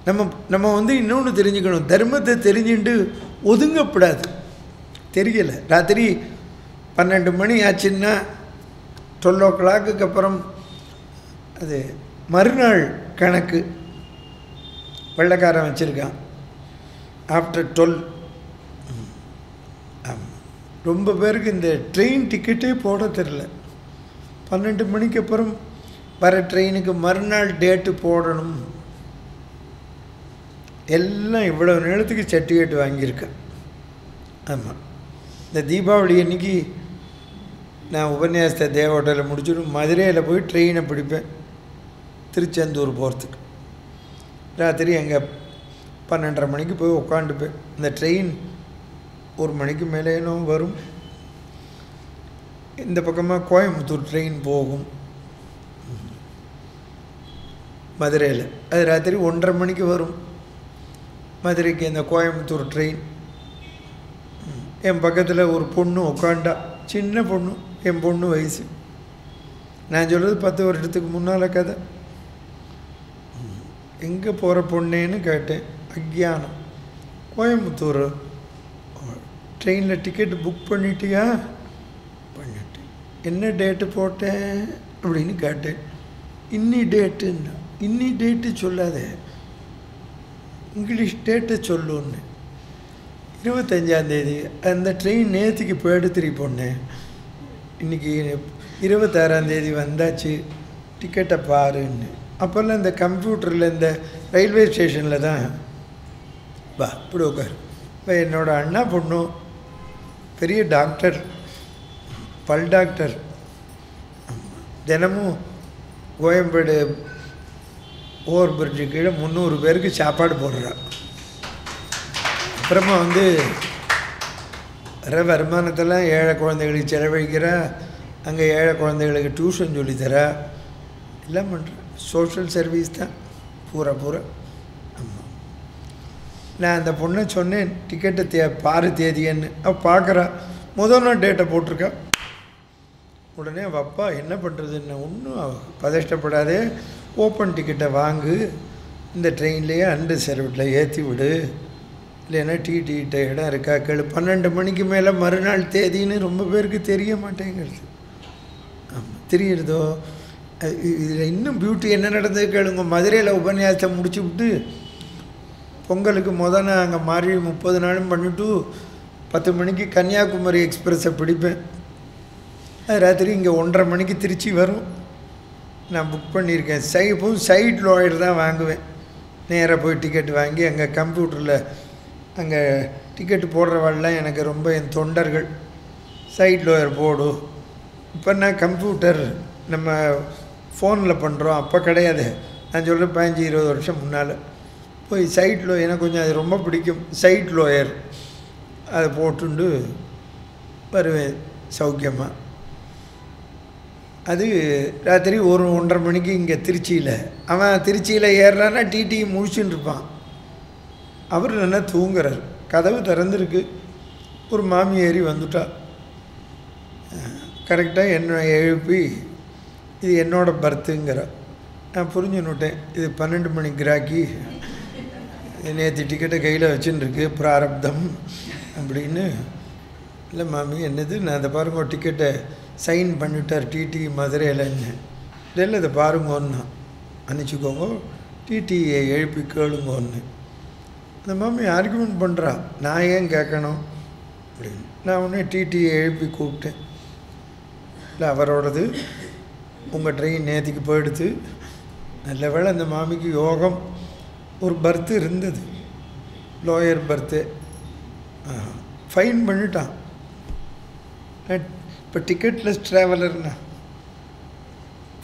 நம்ம வந்து இன்னொன்று தெரிஞ்சுக்கணும், தர்மத்தை தெரிஞ்சுட்டு ஒதுங்கப்படாது. தெரியலை, ராத்திரி 12 மணி ஆச்சுன்னா 12 o'clock அப்புறம் அது மறுநாள் கணக்கு வெள்ளைக்காரன் வச்சுருக்கான். ஆஃப்டர் 12. ஆமாம், ரொம்ப பேருக்கு இந்த ட்ரெயின் டிக்கெட்டே போட தெரில. 12 மணிக்கு அப்புறம் வர ட்ரெயினுக்கு மறுநாள் டேட்டு போடணும். எல்லாம் இவ்வளோ நேரத்துக்கு சர்டிஃபிகேட் வாங்கியிருக்கேன். ஆமாம், இந்த தீபாவளி அன்றைக்கி நான் உபன்யாசத்தை தேவகோட்டையில் முடிச்சுட்டு மதுரையில் போய் ட்ரெயினை பிடிப்பேன் திருச்செந்தூர் போகிறதுக்கு. ராத்திரி அங்கே 12:30 மணிக்கு போய் உட்காந்துப்பேன். இந்த ட்ரெயின் 1 மணிக்கு மேலேனும் வரும். இந்த பக்கமாக கோயம்புத்தூர் ட்ரெயின் போகும் மதுரையில். அது ராத்திரி 1:30 மணிக்கு வரும் மதுரைக்கு இந்த கோயம்புத்தூர் ட்ரெயின். என் பக்கத்தில் ஒரு பொண்ணு உட்காண்டா, சின்ன பொண்ணு, என் பொண்ணு வயசு. நான் சொல்கிறது 10 வருஷத்துக்கு முன்னால் கதை. எங்கே போகிற பொண்ணேன்னு கேட்டேன். அக்ஞானம். கோயம்புத்தூர் ட்ரெயினில் டிக்கெட்டு புக் பண்ணிட்டியா? பண்ணிட்டேன். என்ன டேட்டு போட்டேன் அப்படின்னு கேட்டேன். இன்னி டேட்டுன்னா. இன்னி டேட்டு சொல்லாத, இங்கிலீஷ் டேட்டை சொல்லுன்னு. 25ஆம் தேதி. அந்த ட்ரெயின் நேற்றுக்கு போயிடுத்துரி போனேன். இன்றைக்கி 26ஆம் தேதி வந்தாச்சு, டிக்கெட்டை பாருன்னு. அப்போல்லாம் இந்த கம்ப்யூட்டரில் இந்த ரயில்வே ஸ்டேஷனில் தான் வா இப்படி உட்கார். இப்போ என்னோடய அண்ணா பொண்ணு பெரிய டாக்டர், பல் டாக்டர். தினமும் கோயம்பேடு ஓவர் பிரிட்ஜு கீழே 300 பேருக்கு சாப்பாடு போடுறா. அப்புறமா வந்து வர வருமானத்தெல்லாம் ஏழை குழந்தைகளுக்கு செலவழிக்கிறா. அங்கே ஏழை குழந்தைகளுக்கு டியூஷன் சொல்லித்தரா. எல்லாம் பண்ணுறேன். சோஷியல் சர்வீஸ் தான் பூரா. ஆமாம், நான் அந்த பொண்ணை சொன்னேன் டிக்கெட்டை பாரு தேதியன்னு. அவள் பார்க்குறா. முதல் நாள் டேட்டை போட்டிருக்கா. உடனே அப்பா என்ன பண்ணுறதுன்னு. ஒன்றும் பதஷ்டப்படாதே, ஓப்பன் டிக்கெட்டை வாங்கு, இந்த ட்ரெயின்லேயே அன்ரிசர்வ்டில் ஏற்றி விடு, இல்லைன்னா டிடிகிட்ட இடம் இருக்கா கேளு. 12 மணிக்கு மேலே மறுநாள் தேதின்னு ரொம்ப பேருக்கு தெரிய மாட்டேங்கிறது. ஆமாம், தெரியுறதோ. இதில் இன்னும் பியூட்டி என்ன நடந்தது கேளுங்க. மதுரையில் உபன்யாசத்தை முடிச்சு விட்டு பொங்கலுக்கு நாள் அங்கே மாறி 30 நாளும் பண்ணிவிட்டு 10 மணிக்கு கன்னியாகுமரி எக்ஸ்பிரஸை பிடிப்பேன். அது ராத்திரி இங்கே 1:30 மணிக்கு திருச்சி வரும். நான் புக் பண்ணியிருக்கேன். எப்போதும் சைட் லோயர் தான் வாங்குவேன். நேராக போய் டிக்கெட் வாங்கி அங்கே கம்ப்யூட்டரில் அங்கே டிக்கெட்டு போடுறவாள்லாம் எனக்கு ரொம்ப என் தொண்டர்கள். சைட் லோயர் போடு. இப்போ நான் கம்ப்யூட்டர் நம்ம ஃபோனில் பண்ணுறோம், அப்போ கிடையாது. நான் சொல்கிறேன் 15-20 வருஷம் முன்னால் போய் சைட் லோயர், எனக்கு கொஞ்சம் அது ரொம்ப பிடிக்கும். சைட் லோயர் அதை போட்டுண்டு வருவேன் சௌக்கியமாக. அது ராத்திரி 1-1:30 மணிக்கு இங்கே திருச்சியில். அவன் திருச்சியில் ஏறுறான்னா டிடி முடிச்சுன்னு இருப்பான். அவர் நல்லா தூங்குறார். கதவு திறந்துருக்கு. ஒரு மாமி ஏறி வந்துட்டா. கரெக்டாக என்ன எழுப்பி இது என்னோடய பர்த்துங்கிற. நான் புரிஞ்சுன்னுட்டேன், இது 12 மணி கிராக்கி, நேற்று டிக்கெட்டை கையில் வச்சுன்னு இருக்கு, பிராரப்தம் அப்படின்னு. இல்லை மாமி என்னது, நான் அதை பாருங்க டிக்கெட்டை சைன் பண்ணிட்டார் டிடி மதுரையில்ன்னு. இல்லை இதை பாருங்கன்னு அனுப்பிச்சிக்கோங்க, டிடியை எழுப்பி கேளுங்கன்னு. அந்த மாமி ஆர்குமெண்ட் பண்ணுறா, நான் ஏன் கேட்கணும் அப்படின்னு. நான் உடனே டிடியை எழுப்பி கூப்பிட்டேன். இல்லை அவரோடது, உங்கள் ட்ரெயின் நேற்றுக்கு போயிடுது. நல்ல வேளை அந்த மாமிக்கு யோகம், ஒரு பர்த்து இருந்தது, லோயர் பர்த்து. ஃபைன் பண்ணிட்டான். இப்போ டிக்கெட்லெஸ் ட்ராவலர்னா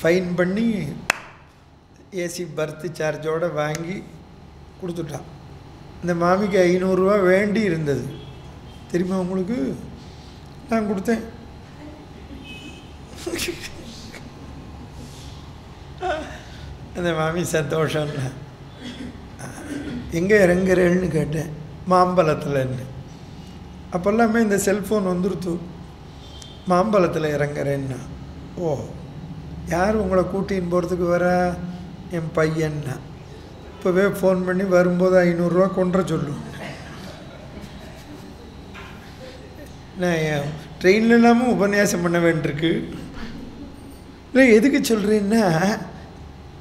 ஃபைன் பண்ணி ஏசி பர்த்து சார்ஜோடு வாங்கி கொடுத்துட்டான். இந்த மாமிக்கு 500 ரூபா வேண்டி இருந்தது தெரியுமா உங்களுக்கு? நான் கொடுத்தேன். அந்த மாமி சந்தோஷம்னா. எங்கே இறங்குறேன்னு கேட்டேன். மாம்பழத்தில்ன்னு. அப்போல்லாமே இந்த செல்ஃபோன் வந்துடுத்து. மாம்பழத்தில் இறங்குறேன்னா. ஓ, யார் உங்களை கூட்டின்னு போகிறதுக்கு வரா? என் பையன்னா. இப்போவே ஃபோன் பண்ணி வரும்போது 500 ரூபா கொண்டு சொல்லுவோம். நான் ட்ரெயினில் இல்லாமல் உபன்யாசம் பண்ண வேண்டியிருக்கு. இல்லை எதுக்கு சொல்கிறேன்னா,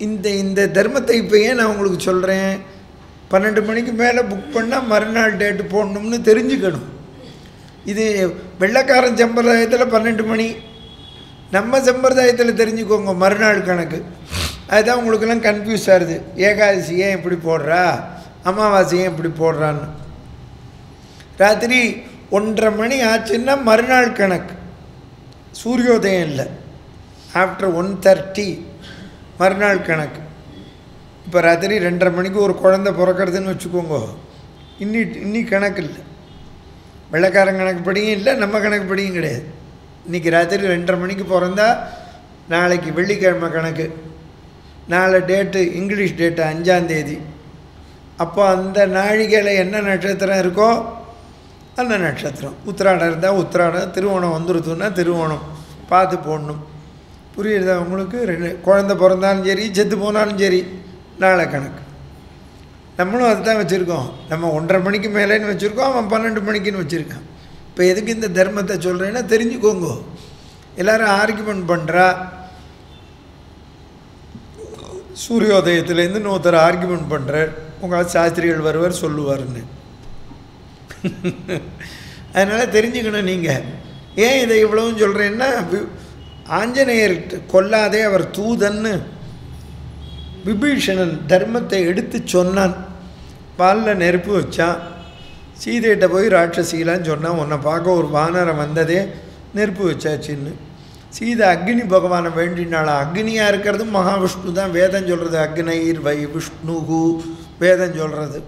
இந்த தர்மத்தை இப்போ ஏன் நான் உங்களுக்கு சொல்கிறேன், 12 மணிக்கு மேலே புக் பண்ணால் மறுநாள் டேட்டு போடணும்னு தெரிஞ்சுக்கணும். இது வெள்ளைக்காரன் சம்பிரதாயத்தில் 12 மணி, நம்ம சம்பிரதாயத்தில் தெரிஞ்சுக்கோங்க மறுநாள் கணக்கு. அதுதான் உங்களுக்கெல்லாம் கன்ஃபியூஸ் ஆகுது. ஏகாதசி ஏன் இப்படி போடுறா, அமாவாசை ஏன் இப்படி போடுறான்னு. ராத்திரி 1:30 மணி ஆச்சுன்னா மறுநாள் கணக்கு, சூரியோதயம் இல்லை. ஆஃப்டர் 1:30 மறுநாள் கணக்கு. இப்போ ராத்திரி 2:30 மணிக்கு ஒரு குழந்தை பிறக்கிறதுன்னு வச்சுக்கோங்க, இன்னி கணக்கு இல்லை. வெள்ளைக்காரன் கணக்குப்படியும் இல்லை, நம்ம கணக்குப்படியும் கிடையாது. இன்றைக்கி ராத்திரி 2:30 மணிக்கு பிறந்தா நாளைக்கு வெள்ளிக்கிழமை கணக்கு, நாளை டேட்டு இங்கிலீஷ் டேட்டு 5ஆம் தேதி. அப்போ அந்த நாழிகையில் என்ன நட்சத்திரம் இருக்கோ அந்த நட்சத்திரம். உத்திராடம் இருந்தால் உத்திராடம், திருவோணம் வந்துருதுன்னா திருவோணம் பார்த்து போடணும். புரியுறதா உங்களுக்கு? குழந்தை பிறந்தாலும் சரி, செத்து போனாலும் சரி, நாளை கணக்கு. நம்மளும் அதுதான் வச்சுருக்கோம். நம்ம 1:30 மணிக்கு மேலேன்னு வச்சுருக்கோம், அவன் 12 மணிக்குன்னு வச்சுருக்கான். இப்போ எதுக்கு இந்த தர்மத்தை சொல்கிறேன்னா தெரிஞ்சுக்கோங்க. எல்லோரும் ஆர்கியூமெண்ட் பண்ணுறா, சூரியோதயத்துலேருந்து இன்னொருத்தர் ஆர்கியூமெண்ட் பண்ணுறார், உங்கள் சாஸ்திரிகள் வருவார் சொல்லுவார்னு. அதனால் தெரிஞ்சுக்கணும். நீங்கள் ஏன் இதை இவ்வளவும் சொல்கிறேன்னா, ஆஞ்சநேயர் கொல்லாதே அவர் தூதன்னு விபீஷணன் தர்மத்தை எடுத்து சொன்னான். பாலில் நெருப்பு வச்சான், சீதையிட்ட போய் ராட்சசிலான்னு சொன்னான், உன்னை பார்க்க ஒரு வானரம் வந்ததே நெருப்பு வச்சாச்சின்னு. சீதை அக்னி பகவானை வேண்டினாளா. அக்னியாக இருக்கிறது மகாவிஷ்ணு தான் வேதம் சொல்கிறது. அக்னைர் வை விஷ்ணுகு வேதம் சொல்கிறது.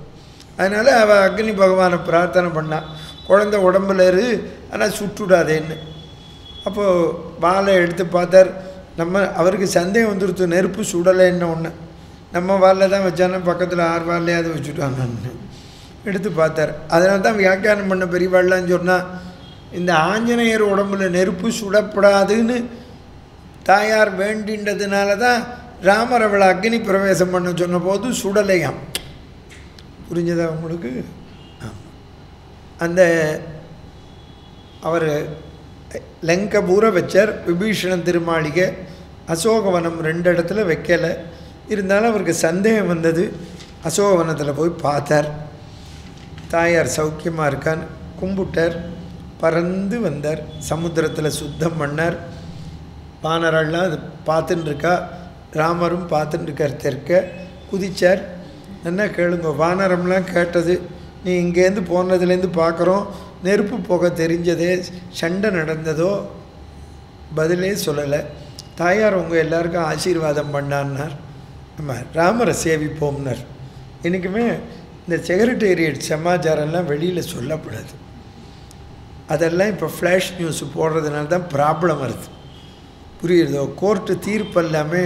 அதனால் அவள் அக்னி பகவானை பிரார்த்தனை பண்ணான், குழந்தை உடம்புல இரு ஆனால் சுட்டுடாதேன்னு. அப்போது வாழை எடுத்து பார்த்தார். அவருக்கு சந்தேகம் வந்துடுத்து, நெருப்பு சுடலைன்னு. ஒன்று நம்ம வாலில் தான் வச்சானா, பக்கத்தில் 6 வாழையாவது வச்சுட்டாங்கன்னு எடுத்து பார்த்தார். அதனால தான் வியாக்கியானம் பண்ண பெரியவாள்லாம் சொன்னால், இந்த ஆஞ்சநேயர் உடம்புல நெருப்பு சுடப்படாதுன்னு தாயார் வேண்டின்றதுனால தான் ராமர் அவளை அக்னி பிரவேசம் பண்ண சொன்ன போது சுடலையாம். புரிஞ்சதா உங்களுக்கு? அந்த அவர் லங்கபூரை வச்சார், விபீஷணன் திருமாளிகை, அசோகவனம் 2 இடத்துல வைக்கலை. இருந்தாலும் அவருக்கு சந்தேகம் வந்தது, அசோகவனத்தில் போய் பார்த்தார். தாயார் சௌக்கியமாக இருக்கான்னு கும்பிட்டார். பறந்து வந்தார், சமுத்திரத்தில் சுத்தம் பண்ணார். வானரெல்லாம் அது பார்த்துன்னு இருக்கா, ராமரும் பார்த்துன்னு இருக்கார். தெற்க குதித்தார். என்ன கேளுங்க, வானரம்லாம் கேட்டது, நீ இங்கேருந்து போனதுலேருந்து பார்க்குறோம், நெருப்பு போக தெரிஞ்சதே, சண்டை நடந்ததோ, பதிலே சொல்லலை. தாயார் உங்கள் எல்லாருக்கும் ஆசீர்வாதம் பண்ணான்னார். நம்ம ராமரை சேவிப்போம்னார். என்றைக்குமே இந்த செக்ரட்டேரியட் சமாச்சாரம்லாம் வெளியில் சொல்லப்படாது. அதெல்லாம் இப்போ ஃப்ளாஷ் நியூஸ் போடுறதுனால தான் ப்ராப்ளம் வருது. புரியுறதோ? கோர்ட்டு தீர்ப்பு எல்லாமே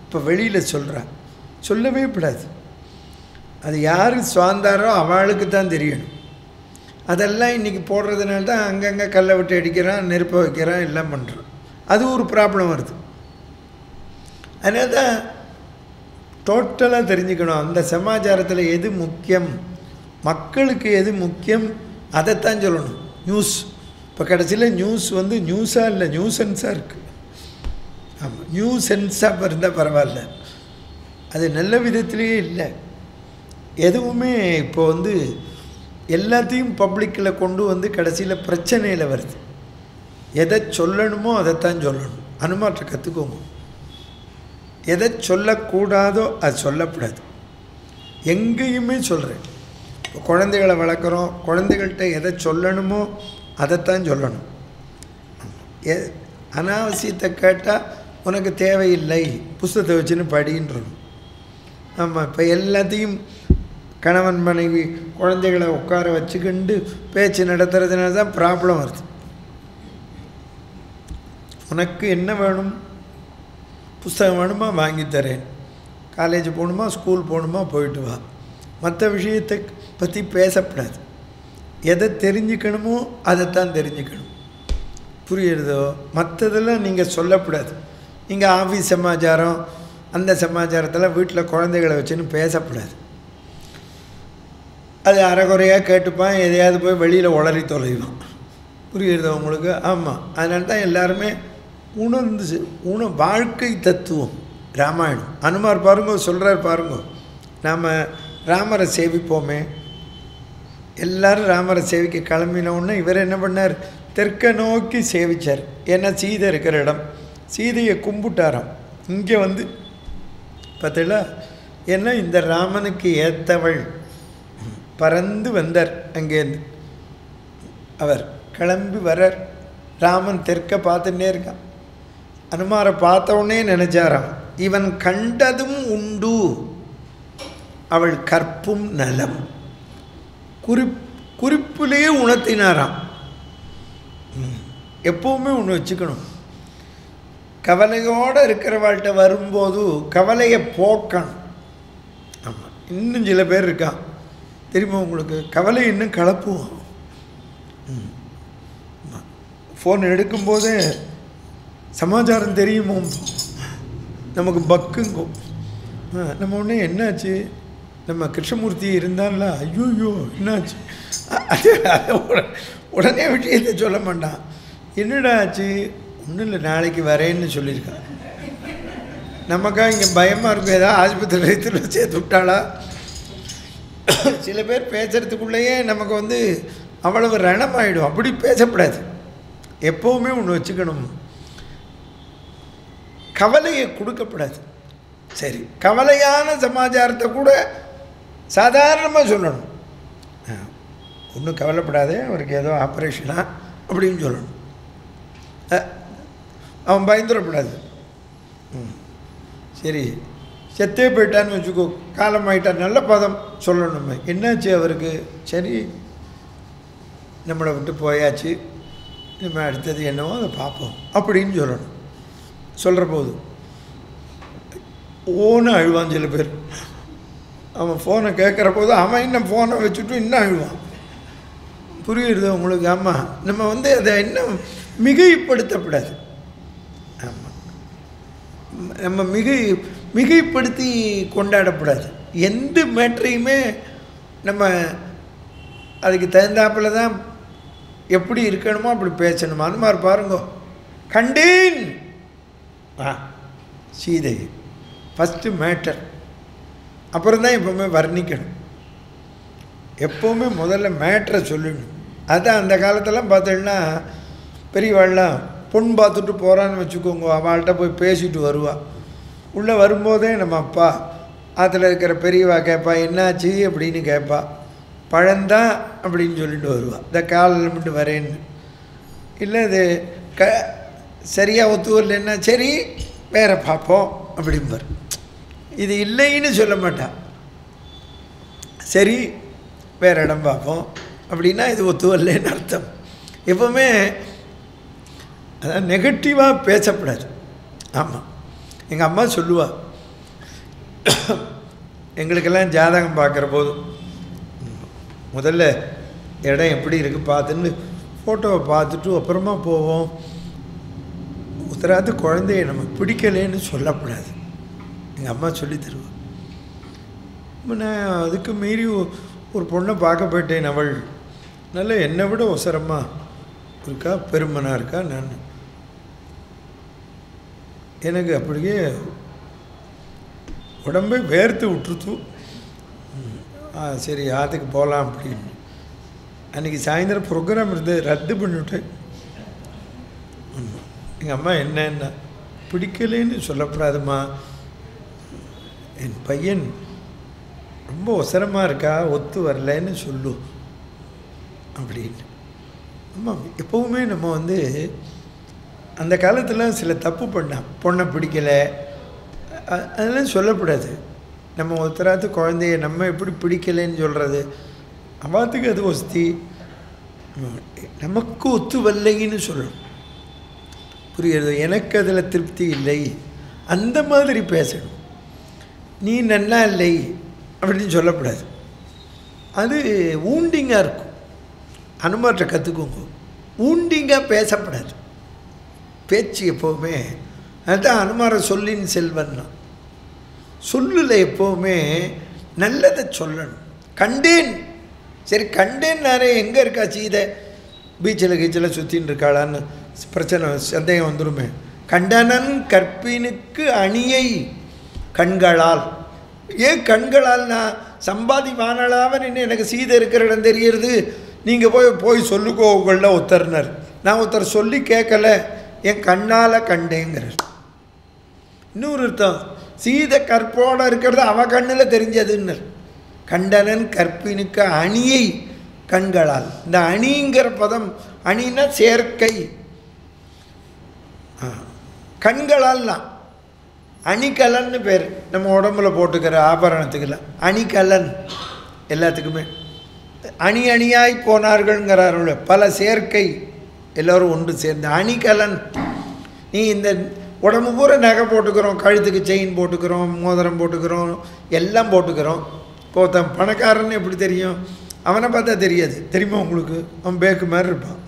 இப்போ வெளியில் சொல்கிறான், சொல்லவே கூடாது. அது யார் சுவாந்தாரோ அவளுக்கு தான் தெரியணும். அதெல்லாம் இன்றைக்கி போடுறதுனால தான் அங்கங்கே கல்லை விட்டு அடிக்கிறான், நெருப்பை வைக்கிறான், எல்லாம் பண்ணுறான். அது ஒரு ப்ராப்ளம் வருது. அதனால தான் டோட்டலாக தெரிஞ்சுக்கணும், அந்த சமாச்சாரத்தில் எது முக்கியம், மக்களுக்கு எது முக்கியம், அதைத்தான் சொல்லணும். நியூஸ் இப்போ கடைசியில் நியூஸ் வந்து நியூஸாக இல்லை, நியூசன்ஸாக இருக்குது. ஆமாம், நியூசன்ஸாக இருந்தால் பரவாயில்ல, அது நல்ல விதத்துலேயே இல்லை. எதுவுமே இப்போ வந்து எல்லாத்தையும் பப்ளிக்கில் கொண்டு வந்து கடைசியில் பிரச்சனையில் வருது. எதை சொல்லணுமோ அதைத்தான் சொல்லணும். அனுமாற்ற கற்றுக்கோங்க. எதை சொல்லக்கூடாதோ அது சொல்லக்கூடாது. எங்கேயுமே சொல்கிறேன், இப்போ குழந்தைகளை வளர்க்குறோம், குழந்தைகள்கிட்ட எதை சொல்லணுமோ அதைத்தான் சொல்லணும். அனாவசியத்தை கேட்டால் உனக்கு தேவையில்லை, புஸ்தகத்தை வச்சுன்னு படின்றணும். ஆமாம், இப்போ எல்லாத்தையும் கணவன் மனைவி குழந்தைகளை உட்கார வச்சுக்கிண்டு பேச்சு நடத்துறதுனால தான் ப்ராப்ளம் வருது. உனக்கு என்ன வேணும், புஸ்தகம் வேணுமா வாங்கித்தரேன், காலேஜ் போகணுமா ஸ்கூல் போகணுமா போயிட்டு வா. மற்ற விஷயத்தை பற்றி பேசக்கூடாது. எதை தெரிஞ்சுக்கணுமோ அதைத்தான் தெரிஞ்சுக்கணும். புரியுறதோ? மற்றதெல்லாம் நீங்கள் சொல்லக்கூடாது. நீங்கள் ஆஃபீஸ் சமாச்சாரம், அந்த சமாச்சாரத்தில் வீட்டில் குழந்தைகளை வச்சுன்னு பேசக்கூடாது. அது அரைகுறையாக கேட்டுப்பான், எதையாவது போய் வெளியில் உளறி தொலைவான். புரியுறது உங்களுக்கு? ஆமாம். அதனால தான் எல்லாருமே வாழ்க்கை தத்துவம் ராமாயணம். அனுமார் பாருங்க சொல்கிறார் பாருங்க, நாம் ராமரை சேவிப்போமே, எல்லோரும் ராமரை சேவிக்க கிளம்பினோடனே இவர் என்ன பண்ணார், தெற்க நோக்கி சேவிச்சார். ஏன்னா சீதை இருக்கிற இடம், சீதையை கும்பிட்டாராம். இங்கே வந்து பார்த்தீங்களா, ஏன்னா இந்த ராமனுக்கு ஏற்றவள் பறந்து வந்தார். அங்கேருந்து அவர் கிளம்பி வரார். ராமன் தெற்க பார்த்துட்டே இருக்கான். அனுமாரை பார்த்தவுடனே நினைச்சாராம், இவன் கண்டதும் உண்டு அவள் கற்பும் நலம். குறிப்பிலேயே உணர்த்தினாராம். எப்பவுமே ஒன்று வச்சுக்கணும், கவலையோடு இருக்கிறவாள்கிட்ட வரும்போது கவலையை போக்கணும். ஆமாம். இன்னும் சில பேர் இருக்கான் தெரியுமா உங்களுக்கு, கவலை இன்னும் கலப்புவோம். ஃபோன் எடுக்கும்போதே சமாச்சாரம் தெரியுமோ, நமக்கு பக்குங்கோ. நம்ம ஒன்று என்னாச்சு, நம்ம கிருஷ்ணமூர்த்தி இருந்தான்ல, ஐயோயோ என்னாச்சு, உடனே விஷயத்தை சொல்ல மாட்டான். என்னடா ஆச்சு, ஒன்றும் இல்லை நாளைக்கு வரேன்னு சொல்லியிருக்கான். நமக்கா இங்கே பயமாக இருக்கும், ஏதாவது ஆஸ்பத்திரியில் சேர்த்து விட்டாளா. சில பேர் பேசுகிறதுக்குள்ளேயே நமக்கு வந்து அவ்வளவு ரணமாயிடும். அப்படி பேசக்கூடாது. எப்போவுமே ஒன்று வச்சுக்கணும், கவலையை கொடுக்கப்படாது. சரி, கவலையான சமாச்சாரத்தை கூட சாதாரணமாக சொல்லணும். ஒன்றும் கவலைப்படாதே, அவருக்கு ஏதோ ஆப்ரேஷனா அப்படின்னு சொல்லணும். அவன் பயந்துடக்கூடாது. சரி, செத்தே போயிட்டான்னு வச்சுக்கோ, காலமாயிட்டான், நல்ல பதம் சொல்லணும். என்னாச்சு அவருக்கு, சரி நம்மளை விட்டு போயாச்சு, நம்ம அடுத்தது என்னவோ அதை பார்ப்போம் அப்படின்னு சொல்லணும். சொல்கிற போது ஓன்னு அழுவான் சில பேர். அவன் ஃபோனை கேட்குற போது அவன் இன்னும் ஃபோனை வச்சுட்டு இன்னும் அழுவான். புரியுறது உங்களுக்கு? ஆமாம். நம்ம வந்து அதை இன்னும் மிகைப்படுத்தப்படாது. ஆமாம், நம்ம மிகைப்படுத்தி கொண்டாடக்கூடாது. எந்த மேட்டரையுமே நம்ம அதுக்கு தகுந்தாப்பில் தான் எப்படி இருக்கணுமோ அப்படி பேசணுமா. அந்த மாதிரி பாருங்க, கண்டேன் சீதை ஃபஸ்ட்டு மேட்டர், அப்புறம் தான் எப்போவுமே வர்ணிக்கணும். எப்போவுமே முதல்ல மேட்டரை சொல்லணும். அதுதான் அந்த காலத்தெல்லாம் பார்த்தீங்கன்னா பெரியவாள்லாம் பொண்ணு பார்த்துட்டு போகிறான்னு வச்சுக்கோங்க, அவள்கிட்ட போய் பேசிட்டு வருவாள். உள்ளே வரும்போதே நம்ம அப்பா அதில் இருக்கிற பெரியவா கேட்பா, என்னாச்சு அப்படின்னு கேட்பா. பழந்தான் அப்படின்னு சொல்லிட்டு வருவாள். இந்த காலில் மட்டும் வரேன்னு. இல்லை இது சரியாக ஒத்து வரலன்னா சரி வேறு பார்ப்போம் அப்படிம்பார். இது இல்லைன்னு சொல்ல மாட்டான். சரி வேறு இடம் பார்ப்போம் அப்படின்னா இது ஒத்து வரலன்னு அர்த்தம். எப்போவுமே அதான் நெகட்டிவாக பேசக்கூடாது. ஆமாம், எங்கள் அம்மா சொல்லுவாள், எங்களுக்கெல்லாம் ஜாதகம் பார்க்குற போது முதல்ல இடம் எப்படி இருக்குது பார்த்துன்னு ஃபோட்டோவை பார்த்துட்டு அப்புறமா போவோம். உத்தராத்து குழந்தைய நம்ம பிடிக்கலேன்னு சொல்லக்கூடாது. எங்கள் அம்மா சொல்லி தருவாள். நான் அதுக்கு மீறி ஒரு பொண்ணை பார்க்க போயிட்டேன். அவள் நல்ல என்னை விட ஒசரமாக இருக்கா, பெருமனாக இருக்கா. நான் எனக்கு அப்படியே உடம்பே வேர்த்து விட்டுருத்து. சரி ஆற்றுக்கு போகலாம் அப்படின்னு. அன்றைக்கி சாயந்தரம் ப்ரோக்ராம் இருந்து ரத்து பண்ணிவிட்டேன். எங்கள் அம்மா என்னன்னா, பிடிக்கலேன்னு சொல்லக்கூடாதுமா, என் பையன் ரொம்ப ஒசரமாக இருக்கா, ஒத்து வரலன்னு சொல்லு அப்படின்னு. ஆமாம், எப்போவுமே நம்ம வந்து அந்த காலத்தில் சில தப்பு பண்ணான், பொண்ணை பிடிக்கலை அதெல்லாம் சொல்லக்கூடாது. நம்ம ஒருத்தராத்து குழந்தைய நம்ம எப்படி பிடிக்கலைன்னு சொல்கிறது, அவாத்துக்கு அது ஒஸ்தி, நமக்கு ஒத்து வரலைன்னு சொல்லணும். புரியுறது? எனக்கு அதில் திருப்தி இல்லை அந்த மாதிரி பேசணும். நீ நல்லா இல்லை அப்படின்னு சொல்லக்கூடாது. அது ஊண்டிங்காக இருக்கும். அனுமார்கிட்ட கற்றுக்கோங்க, ஊண்டிங்காக பேசப்படாது பேச்சு எப்போவுமே. அதுதான் அனுமாரை சொல்லின்னு செல்வன்னா. சொல்லுல எப்போவுமே நல்லதை சொல்லணும். கண்டேன், சரி கண்டேன்னாரே எங்கே இருக்கா சீதை, பீச்சில் கீச்சில் சுற்றின்னு இருக்காளான்னு பிரச்சனை சந்தேகம் வந்துடுமே. கண்டனன் கற்பினுக்கு அணியை கண்களால். ஏன் கண்களால்? நான் சம்பாதி வானலாவன் இன்னும் எனக்கு சீதை இருக்கிற இடம் தெரியுது, நீங்கள் போய் சொல்லுக்கோ உங்களில் ஒருத்தர்னர். நான் ஒருத்தர் சொல்லி கேட்கல, என் கண்ணால் கண்டேங்கிறார். இன்னொரு அர்த்தம், சீதை கற்போடு இருக்கிறது அவன் கண்ணில் தெரிஞ்சதுன்னு. கண்டனன் கற்பினுக்கு அணியை கண்களால். இந்த அணிங்கிற பதம், அணின்னா சேர்க்கை, கண்களால்லாம். அணிகலன்னு பேர் நம்ம உடம்புல போட்டுக்கிற ஆபரணத்துக்கெல்லாம் அணிகலன். எல்லாத்துக்குமே அணி அணியாய் போனார்கள்ங்கிறார்கள். பல சேர்க்கை, எல்லோரும் ஒன்று சேர்ந்து அணிகலன். நீ இந்த உடம்பு பூரா நகை போட்டுக்கிறோம், கழுத்துக்கு செயின் போட்டுக்கிறோம், மோதிரம் போட்டுக்கிறோம், எல்லாம் போட்டுக்கிறோம். இப்போ ஒருத்தன் பணக்காரன்னு எப்படி தெரியும்? அவனை பார்த்தா தெரியாது, தெரியுமா உங்களுக்கு? அவன் பேக்கு மாதிரி இருப்பான்.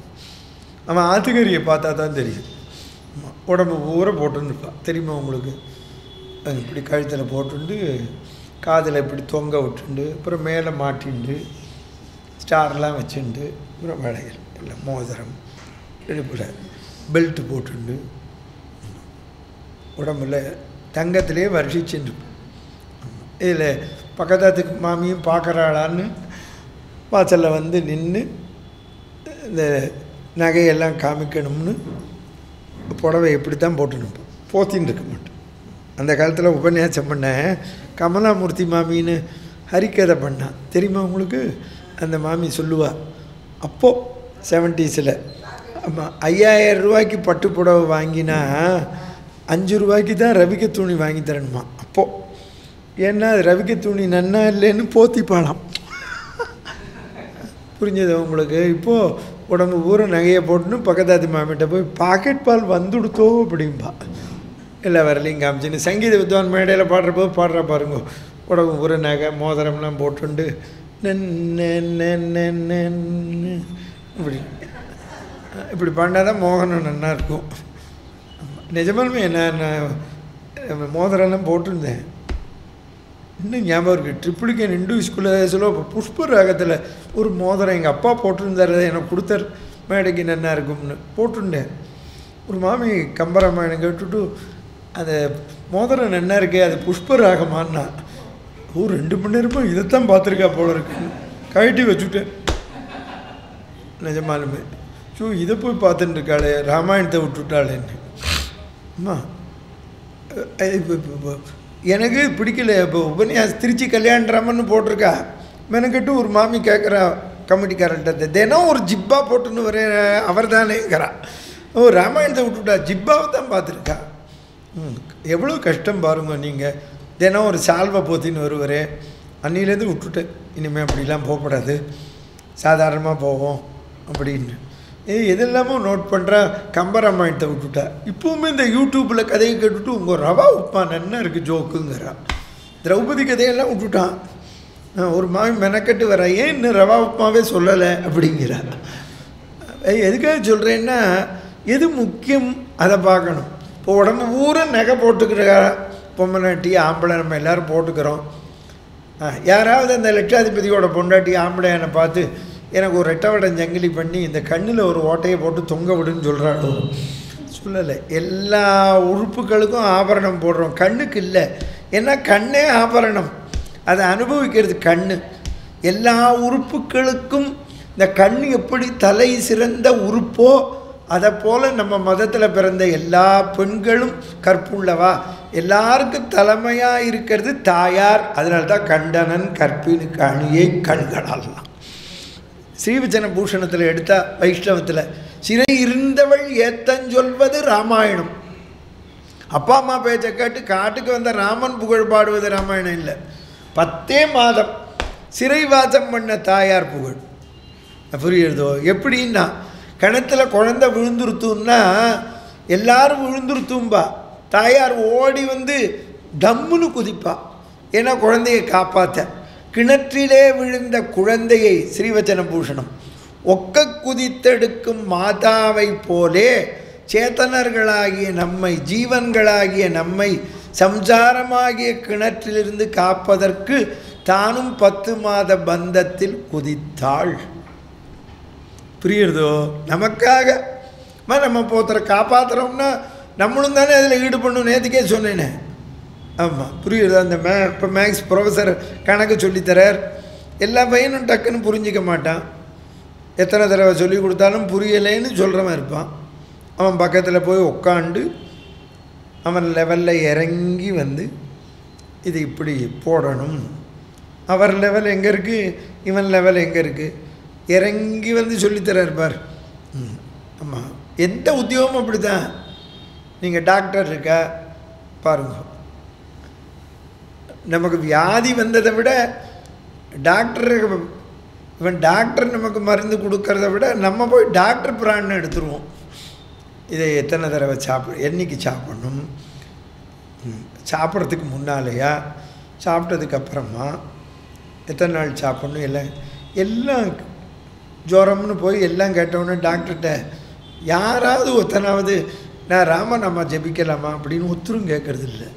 அவன் ஆத்துக்கறியை பார்த்தா தான் தெரியும். உடம்பு பூரா போட்டுன்னு இருப்பான், தெரியுமா உங்களுக்கு? இப்படி கழுத்தில் போட்டுண்டு, காதில் இப்படி தொங்க விட்டுண்டு, அப்புறம் மேலே மாட்டிண்டு, ஸ்டார்லாம் வச்சுண்டு, அப்புறம் வளையல் எல்லாம், மோதிரம், இடுப்பில் பெல்ட்டு போட்டுண்டு, உடம்புல தங்கத்திலே வருஷிச்சுட்டு. இதில் பக்கத்தாத்துக்கு மாமியும் பார்க்குறாளான்னு வாசலில் வந்து நின்று இந்த நகையெல்லாம் காமிக்கணும்னு புடவை எப்படி தான் போட்டுன்னு போத்தின்னு இருக்க மாட்டேன். அந்த காலத்தில் உபன்யாசம் பண்ணேன், கமலாமூர்த்தி மாமின்னு ஹரிக்கதை பண்ணான், தெரியுமா உங்களுக்கு? அந்த மாமி சொல்லுவா, அப்போது 70s ஆமாம், 5000 ரூபாய்க்கு பட்டு புடவை வாங்கினா 5 ரூபாய்க்கு தான் ரவிக்க துணி வாங்கி தரணுமா அப்போது. ஏன்னா அது ரவிக்க துணி நன்னா இல்லைன்னு போத்திப்பாளாம். புரிஞ்சது உங்களுக்கு? இப்போது உடம்பு பூரா நகையை போட்டுன்னு பக்கத்தாத்தி மாமிட்ட போய் பாக்கெட் பால் வந்துடுத்தோ அப்படிம்பா. எல்லா வரலையும் காமிச்சின்னு சங்கீத வித்வான் மேடையில் பாடுறப்போ பாடுறா பாருங்க, உடம்பு பூரா நகை மோதிரம்லாம் போட்டுண்டு இப்படி இப்படி பாடினா தான் மோகனம் நல்லா இருக்கும். நிஜமாலுமே நான் மோதிரம்லாம் போட்டிருந்தேன், இன்னும் ஞாபகம் இருக்குது. ட்ரிபிளிகேன் இந்து ஸ்கூலில் இப்போ புஷ்ப ராகத்தில் ஒரு மோதிரம் எங்கள் அப்பா போட்டிருந்தார், எனக்கு கொடுத்தார், மேடைக்கு நல்லா இருக்கும்னு போட்டிருந்தேன். ஒரு மாமி கம்பராமாயணம் கேட்டுட்டு அந்த மோதிரம் நல்லா இருக்கே, அது புஷ்ப ராகமானா, 2 மணி நேரமும் இதைத்தான் பார்த்துருக்கா போல இருக்குன்னு கழட்டி வச்சுட்டேன். நிஜமாலுமே இதை போய் பார்த்துட்டு இருக்காளே, ராமாயணத்தை விட்டுட்டாளேன்னு. அம்மா இப்போ எனக்கு பிடிக்கல. இப்போ உபன்யாசம் திருச்சி கல்யாணராமன்னு போட்டிருக்கா, மெனக்கிட்டு ஒரு மாமி கேட்குறா கமிட்டிக்காரன்ட்ட, தினம் ஒரு ஜிப்பா போட்டுன்னு வர அவர் தானேங்கிறா. ராமாயணத்தை விட்டுட்டா, ஜிப்பாவை தான் பார்த்துருக்கா. எவ்வளோ கஷ்டம் பாருங்க. நீங்கள் தினம் ஒரு சால்வை போத்தின்னு வருவார், அன்னிலேருந்து விட்டுட்டேன், இனிமேல் அப்படிலாம் போகக்கூடாது, சாதாரணமாக போவோம் அப்படின்னு. எதெல்லாமோ நோட் பண்ணுறா. கம்பராமாயணத்தை விட்டுட்டா. இப்போவுமே இந்த யூடியூப்பில் கதையை கேட்டுட்டு உங்கள் ரவா உப்புமா நல்லா இருக்குது ஜோக்குங்கிறா. திரௌபதி கதையெல்லாம் விட்டுட்டான். ஒரு மாமி மெனக்கட்டு வர, ஏன் இன்னும் ரவா உப்புமாவே சொல்லலை அப்படிங்கிறா. எதுக்காக சொல்கிறேன்னா, எது முக்கியம் அதை பார்க்கணும். இப்போ உடம்பு பூரா நகை போட்டுக்கிறா பொம்மநாட்டி ஆம்பளை, நம்ம எல்லோரும் போட்டுக்கிறோம். யாராவது அந்த லட்சாதிபதியோட பொண்டாட்டி ஆம்பளையான பார்த்து எனக்கு ஒரு ரெட்டவடம் ஜங்கிலி பண்ணி இந்த கண்ணில் ஒரு ஓட்டையை போட்டு தொங்க விடுன்னு சொல்கிறாளோ? சொல்லலை. எல்லா உறுப்புகளுக்கும் ஆபரணம் போடுறோம், கண்ணுக்கு இல்லை. ஏன்னா கண்ணே ஆபரணம், அதை அனுபவிக்கிறது கண்ணு. எல்லா உறுப்புகளுக்கும் இந்த கண் எப்படி தலை சிறந்த உறுப்போ அதை போல் நம்ம மதத்தில் பிறந்த எல்லா பெண்களும் கற்புள்ளவா, எல்லாருக்கும் தலைமையாக இருக்கிறது தாயார். அதனால தான் கண்டனன் கற்பினுக்கு அணியை கண்களாலாம். ஸ்ரீவச்சன பூஷணத்தில் எடுத்தால் வைஷ்ணவத்தில் சிறை இருந்தவள் ஏத்தஞ்சொல்வது ராமாயணம். அப்பா அம்மா பேச்சை கேட்டு காட்டுக்கு வந்த ராமன் புகழ் பாடுவது ராமாயணம் இல்லை. 10 மாதம் சிறைவாசம் பண்ண தாயார் புகழ். புரியுறதோ? எப்படின்னா, கிணத்துல குழந்தை விழுந்துருத்துன்னா எல்லாரும் விழுந்துருத்தும்பா, தாயார் ஓடி வந்து டம்முன்னு குதிப்பா, ஏன்னா குழந்தையை காப்பாற்ற. கிணற்றிலே விழுந்த குழந்தையை ஸ்ரீவச்சன பூஷணம் ஒக்க குதித்தெடுக்கும் மாதாவை போலே சேத்தனர்களாகிய நம்மை, ஜீவன்களாகிய நம்மை சம்சாரமாகிய கிணற்றிலிருந்து காப்பதற்கு தானும் 10 மாத பந்தத்தில் குதித்தாள். புரியுறதோ? நமக்காக நம்ம போத்தரை காப்பாற்றுறோம்னா நம்மளும் தானே அதில் ஈடுபடணும். நேற்றுக்கே சொன்னேனே. ஆமாம், புரியுறது. அந்த இப்போ மேக்ஸ் ப்ரொஃபஸர் கணக்கு சொல்லித்தரார். எல்லா பையனும் டக்குன்னு புரிஞ்சிக்க மாட்டான். எத்தனை தடவை சொல்லி கொடுத்தாலும் புரியலைன்னு சொல்கிறவன் இருப்பான். அவன் பக்கத்தில் போய் உட்காண்டு அவன் லெவலில் இறங்கி வந்து இது இப்படி போடணும். அவர் லெவல் எங்கே இருக்குது, இவன் லெவல் எங்கே இருக்குது, இறங்கி வந்து சொல்லித்தரார் பார். ஆமாம், எந்த உத்தியோகமும் அப்படி தான். நீங்கள் டாக்டர் இருக்கா பாருங்க, நமக்கு வியாதி வந்ததை விட டாக்டர் இவன் டாக்டர் நமக்கு மருந்து கொடுக்கறத விட நம்ம போய் டாக்டர் பிராணம் எடுத்துருவோம். இதை எத்தனை தடவை என்றைக்கு சாப்பிடணும், சாப்பிட்றதுக்கு முன்னாலேயா சாப்பிட்டதுக்கப்புறமா எத்தனை நாள் சாப்பிட்ணும், எல்லாம் ஜுரம்னு போய் எல்லாம் கேட்டவுடனே டாக்டர்கிட்ட யாராவது ஒத்தனாவது நான் ராமநாமா ஜெபிக்கலாமா அப்படின்னு ஒத்துரும் கேட்கறது இல்லை.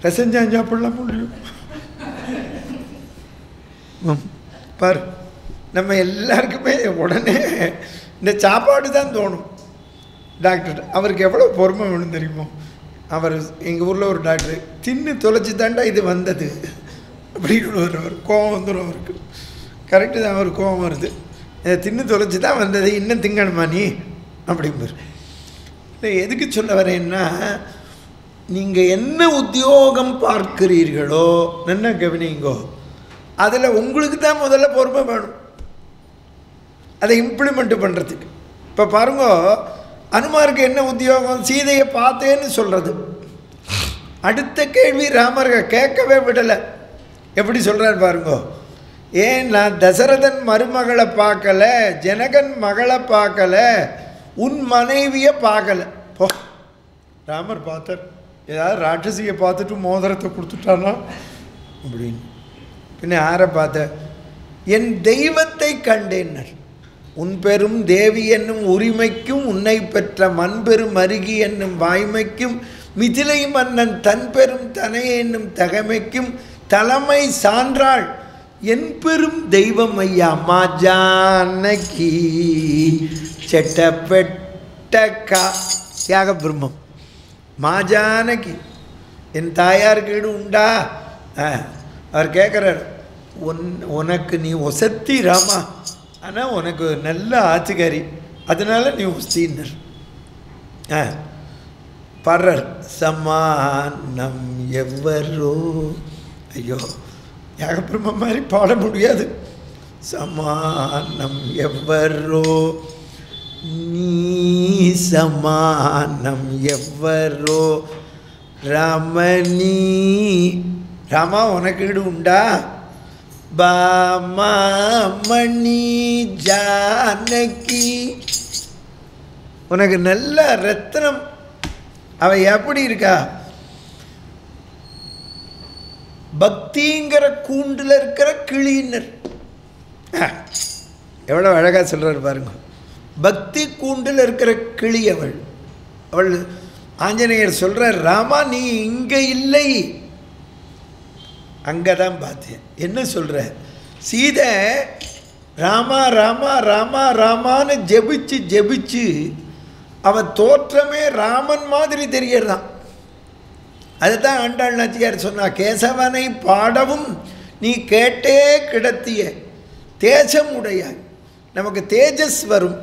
ரசஞ்சான் சாப்பிடலாம் முடியும் பார். நம்ம எல்லாருக்குமே உடனே இந்த சாப்பாடு தான் தோணும். டாக்டர் அவருக்கு எவ்வளோ பொறுமை வேணும் தெரியுமோ. அவர் எங்கள் ஊரில் ஒரு டாக்டர் தின்னு தொலைச்சி தாண்டா இது வந்தது அப்படின்னு ஒரு கோவம் வந்துடும் அவருக்கு. கரெக்டு தான், அவர் கோவம் வருது. இதை தின்னு தொலைச்சி தான் வந்தது, இன்னும் திங்கணுமா நீ அப்படிம்பார். இல்லை, எதுக்கு சொல்ல வரேன்னா, நீங்கள் என்ன உத்தியோகம் பார்க்கிறீர்களோ என்ன கவனிங்கோ, அதில் உங்களுக்கு தான் முதல்ல பொறுமை வேணும் அதை இம்ப்ளிமெண்ட் பண்ணுறதுக்கு. இப்போ பாருங்க, அனுமாருக்கு என்ன உத்தியோகம், சீதையை பார்த்தேன்னு சொல்கிறது. அடுத்த கேள்வி ராமர் கேட்கவே விடலை. எப்படி சொல்கிறார் பாருங்க, ஏன் நான் தசரதன் மருமகளை பார்க்கல, ஜனகன் மகளை பார்க்கல, உன் மனைவியை பார்க்கல. போ, ராமர் பார்த்தார். ஏதாவது ராட்சசியை பார்த்துட்டு மோதிரத்தை கொடுத்துட்டானா அப்படின்னு. பின்ன யாரை பார்த்த, என் தெய்வத்தை கண்டேன்னர். உன் பெரும் தேவி என்னும் உரிமைக்கும் உன்னை பெற்ற மண்பெரும் அருகி என்னும் வாய்மைக்கும் மிதிலை மன்னன் தன் பெரும் தனை என்னும் தகைமைக்கும் தலைமை சான்றாள் என் பெரும் தெய்வம் ஐயா மா ஜானகி செட்டப்பெட்டக்கா தியாக பிரம்மம் மா ஜானகி. என் தாயார் கீடு உண்டா? அவர் கேட்குறார், உனக்கு நீ ஒசத்தி ராமா, ஆனால் உனக்கு நல்ல ஆத்துக்காரி, அதனால நீ ஒஸ்தின்னர். பர்றர் சமானம் எவ்வரோ. ஐயோ, யாகப்பிரம மாதிரி பாட முடியாது. சமானம் எவ்வரோ நீ சமானம் எவ்வரோ ரமணி. ராமா உனக்கு ஈடு உண்டா? பாமணி ஜானகி, உனக்கு நல்ல ரத்னம். அவ எப்படி இருக்கா? பக்திங்கிற கூண்டில் இருக்கிற கிளியினர். எவ்வளோ அழகாக சொல்கிறார் பாருங்க. பக்தி கூண்டில் இருக்கிற கிளி அவள். அவள் ஆஞ்சநேயர் சொல்கிறார், ராமா நீ இங்கே இல்லை, அங்கே தான் பார்த்தேன். என்ன சொல்கிற? சீதை ராமா ராமா ராமா ராமான்னு ஜெபிச்சு ஜெபிச்சு அவன் தோற்றமே ராமன் மாதிரி தெரியறதான். அதுதான் ஆண்டாள் நாச்சியார் சொன்னா, கேசவனை பாடவும் நீ கேட்டே கிடத்திய தேஜம் உடையாய். நமக்கு தேஜஸ் வரும்.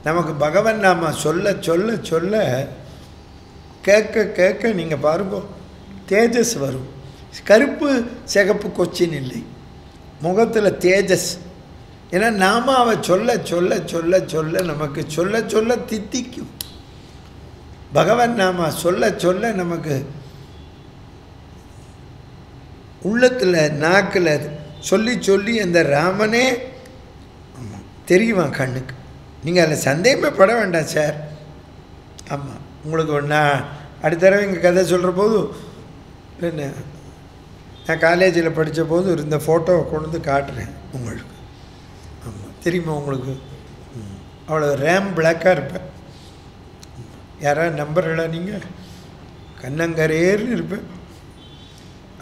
நமக்கு பகவன் நாம சொல்ல சொல்ல சொல்ல கேட்க கேட்க நீங்கள் பாருங்க தேஜஸ் வரும். கருப்பு சிகப்பு கொச்சின் இல்லை, முகத்தில் தேஜஸ். ஏன்னா நாம அவ சொல்ல சொல்ல சொல்ல சொல்ல நமக்கு சொல்ல சொல்ல தித்திக்கும். பகவன் நாம சொல்ல சொல்ல நமக்கு உள்ளத்தில் நாக்கில் சொல்லி சொல்லி அந்த ராமனே தெரியுமா கண்ணுக்கு. நீங்கள் அதில் சந்தேகமே பட வேண்டாம் சார். ஆமாம், உங்களுக்கு ஒன்றா அடுத்த தடவை எங்கள் கதை சொல்கிற போது என்ன, நான் காலேஜில் படித்த போது இருந்த ஃபோட்டோவை கொண்டு வந்து காட்டுறேன் உங்களுக்கு. ஆமாம், தெரியுமா உங்களுக்கு? அவ்வளோ ரேம் பிளாக்காக இருப்பேன். யாராவது நம்புறீங்களா? நீங்கள் கண்ணங்கரேர்னு இருப்பேன்.